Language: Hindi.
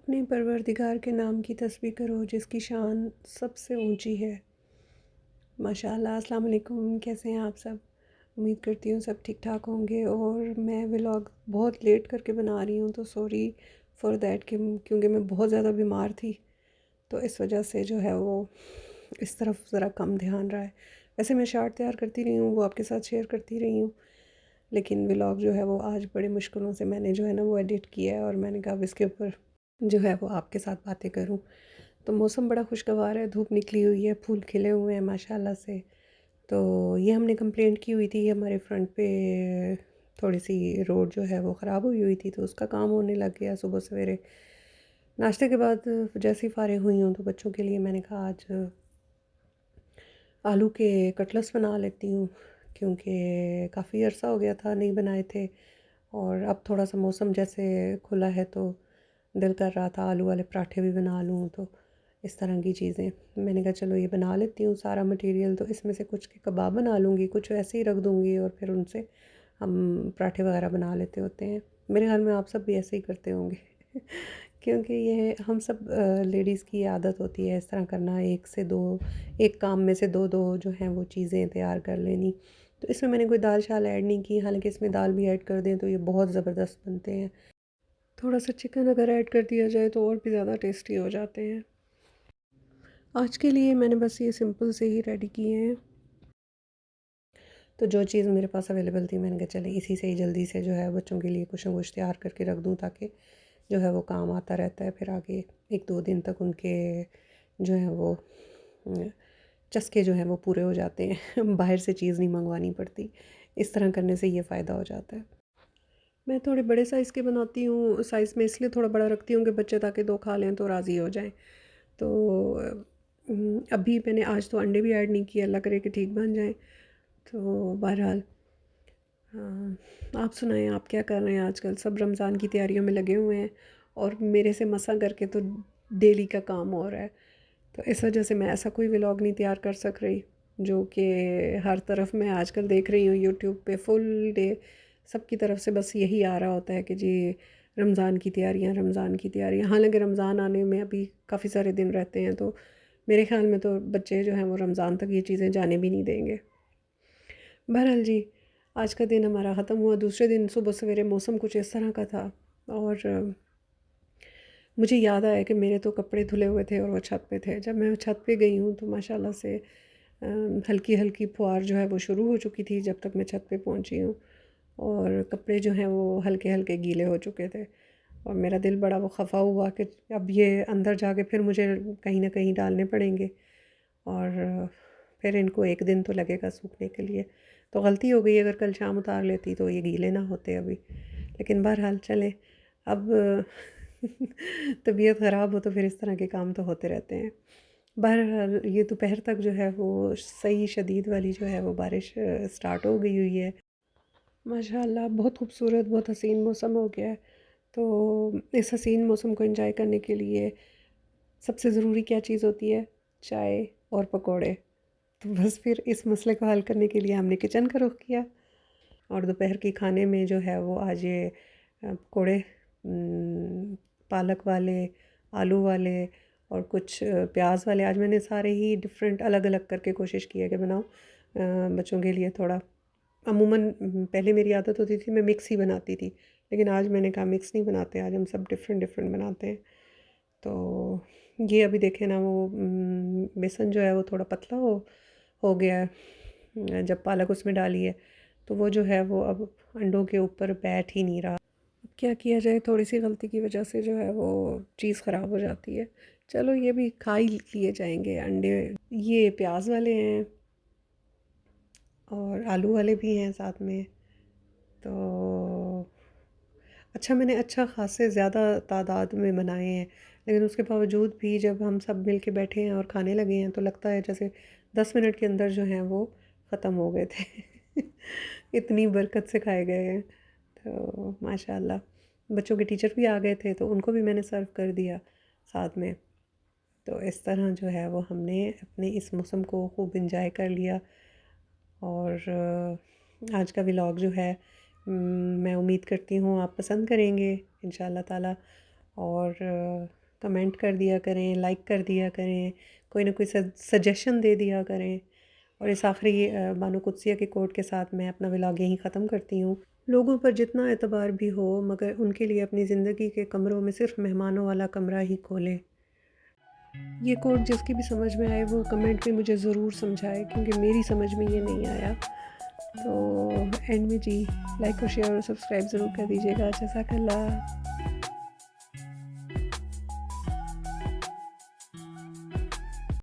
अपने परवरदिगार के नाम की तस्बीह करो जिसकी शान सबसे ऊंची है। माशाअल्लाह। अस्सलाम वालेकुम, कैसे हैं आप सब? उम्मीद करती हूँ सब ठीक ठाक होंगे। और मैं व्लॉग बहुत लेट करके बना रही हूँ, तो सॉरी फॉर दैट कि क्योंकि मैं बहुत ज़्यादा बीमार थी, तो इस वजह से जो है वो इस तरफ ज़रा कम ध्यान रहा है। वैसे मैं शार्ट तैयार करती रही हूँ, वो आपके साथ शेयर करती रही हूँ, लेकिन व्लॉग जो है वो आज बड़े मुश्किलों से मैंने जो है ना वो एडिट किया है, और मैंने कहा अब इसके ऊपर जो है वो आपके साथ बातें करूं। तो मौसम बड़ा खुशगवार है, धूप निकली हुई है, फूल खिले हुए हैं माशाल्लाह से। तो ये हमने कंप्लेंट की हुई थी, हमारे फ्रंट पे थोड़ी सी रोड जो है वो ख़राब हुई हुई थी, तो उसका काम होने लग गया सुबह सवेरे। नाश्ते के बाद जैसे ही फारिग हुई हूँ तो बच्चों के लिए मैंने कहा आज आलू के कटलेट्स बना लेती हूँ, क्योंकि काफ़ी अरसा हो गया था नहीं बनाए थे। और अब थोड़ा सा मौसम जैसे खुला है तो दिल कर रहा था आलू वाले पराठे भी बना लूँ, तो इस तरह की चीज़ें मैंने कहा चलो ये बना लेती हूँ सारा मटेरियल। तो इसमें से कुछ के कबाब बना लूँगी, कुछ ऐसे ही रख दूँगी, और फिर उनसे हम पराठे वगैरह बना लेते होते हैं। मेरे ख्याल में आप सब भी ऐसे ही करते होंगे क्योंकि ये हम सब लेडीज़ की आदत होती है इस तरह करना, एक से दो, एक काम में से दो दो जो हैं वो चीज़ें तैयार कर लेनी। तो इसमें मैंने कोई दाल शाल ऐड नहीं की, हालांकि इसमें दाल भी ऐड कर दें तो ये बहुत ज़बरदस्त बनते हैं। थोड़ा सा चिकन अगर ऐड कर दिया जाए तो और भी ज़्यादा टेस्टी हो जाते हैं। आज के लिए मैंने बस ये सिंपल से ही रेडी किए हैं। तो जो चीज़ मेरे पास अवेलेबल थी मैंने कहा चले इसी से ही जल्दी से जो है बच्चों के लिए कुछ ना कुछ तैयार करके रख दूँ, ताकि जो है वो काम आता रहता है फिर आगे एक दो दिन तक उनके जो है वो अ, चस्के जो हैं वो पूरे हो जाते हैं बाहर से चीज़ नहीं मंगवानी पड़ती। इस तरह करने से ये फ़ायदा हो जाता है। मैं थोड़े बड़े साइज़ के बनाती हूँ, साइज़ में इसलिए थोड़ा बड़ा रखती हूँ कि बच्चे ताकि दो खा लें तो राज़ी हो जाएं। तो अभी मैंने आज तो अंडे भी ऐड नहीं किए, अल्लाह करे कि ठीक बन जाएं। तो बहरहाल आप सुनाएं, आप क्या कर रहे हैं आजकल? सब रमज़ान की तैयारियों में लगे हुए हैं, और मेरे से मसा करके तो डेली का काम हो रहा है। तो इस वजह से मैं ऐसा कोई व्लॉग नहीं तैयार कर सक रही, जो कि हर तरफ मैं आजकल देख रही हूँ यूट्यूब पे फुल डे सबकी तरफ से बस यही आ रहा होता है कि जी रमज़ान की तैयारियाँ, रमज़ान की तैयारियाँ। हालांकि रमज़ान आने में अभी काफ़ी सारे दिन रहते हैं, तो मेरे ख़्याल में तो बच्चे जो हैं वो रमज़ान तक ये चीज़ें जाने भी नहीं देंगे। बहरहाल जी, आज का दिन हमारा ख़त्म हुआ। दूसरे दिन सुबह सवेरे मौसम कुछ इस तरह का था, और मुझे याद आया कि मेरे तो कपड़े धुले हुए थे और वो छत पे थे। जब मैं छत पे गई हूँ तो माशाल्लाह से हल्की हल्की फुहार जो है वो शुरू हो चुकी थी जब तक मैं छत पे पहुँची हूँ, और कपड़े जो हैं वो हल्के हल्के गीले हो चुके थे। और मेरा दिल बड़ा वो खफा हुआ कि अब ये अंदर जाके फिर मुझे कहीं ना कहीं डालने पड़ेंगे, और फिर इनको एक दिन तो लगेगा सूखने के लिए। तो गलती हो गई, अगर कल शाम उतार लेती तो ये गीले ना होते अभी। लेकिन बहरहाल चले, अब तबीयत ख़राब हो तो फिर इस तरह के काम तो होते रहते हैं। बहरहाल ये दोपहर तक जो है वो सही शदीद वाली जो है वो बारिश स्टार्ट हो गई हुई है। माशाल्लाह बहुत खूबसूरत, बहुत हसीन मौसम हो गया है। तो इस हसीन मौसम को एंजॉय करने के लिए सबसे ज़रूरी क्या चीज़ होती है? चाय और पकोड़े। तो बस फिर इस मसले को हल करने के लिए हमने किचन का रुख किया, और दोपहर के खाने में जो है वो आज ये पकोड़े, पालक वाले, आलू वाले, और कुछ प्याज वाले। आज मैंने सारे ही डिफरेंट अलग अलग करके कोशिश की है कि बनाऊँ बच्चों के लिए थोड़ा। अमूमन पहले मेरी आदत होती थी मैं मिक्स ही बनाती थी, लेकिन आज मैंने कहा मिक्स नहीं बनाते, आज हम सब डिफरेंट डिफरेंट बनाते हैं। तो ये अभी देखें ना वो बेसन जो है वो थोड़ा पतला हो गया है, जब पालक उसमें डाली है, तो वो जो है वो अब अंडों के ऊपर बैठ ही नहीं रहा। अब क्या किया जाए, थोड़ी सी गलती की वजह से जो है वो चीज़ ख़राब हो जाती है। चलो ये भी खा ही लिए जाएंगे अंडे। ये प्याज वाले हैं और आलू वाले भी हैं साथ में। तो अच्छा, मैंने अच्छा ख़ासे ज़्यादा तादाद में बनाए हैं, लेकिन उसके बावजूद भी जब हम सब मिल के बैठे हैं और खाने लगे हैं तो लगता है जैसे 10 मिनट के अंदर जो हैं वो ख़त्म हो गए थे इतनी बरकत से खाए गए हैं। तो माशाल्लाह बच्चों के टीचर भी आ गए थे तो उनको भी मैंने सर्व कर दिया साथ में। तो इस तरह जो है वो हमने अपने इस मौसम को खूब इंजॉय कर लिया। और आज का व्लॉग जो है मैं उम्मीद करती हूँ आप पसंद करेंगे इंशाल्लाह ताला। और कमेंट कर दिया करें, लाइक कर दिया करें, कोई ना कोई सजेशन दे दिया करें। और इस आखिरी बानो कुद्सिया के कोट के साथ मैं अपना व्लॉग यहीं ख़त्म करती हूँ। लोगों पर जितना एतबार भी हो, मगर उनके लिए अपनी ज़िंदगी के कमरों में सिर्फ मेहमानों वाला कमरा ही खोलें। ये कोट जिसकी भी समझ में आए वो कमेंट में मुझे ज़रूर समझाए, क्योंकि मेरी समझ में ये नहीं आया। तो एंड में जी लाइक और शेयर और सब्सक्राइब ज़रूर कर दीजिएगा। जज़ाकल्लाह।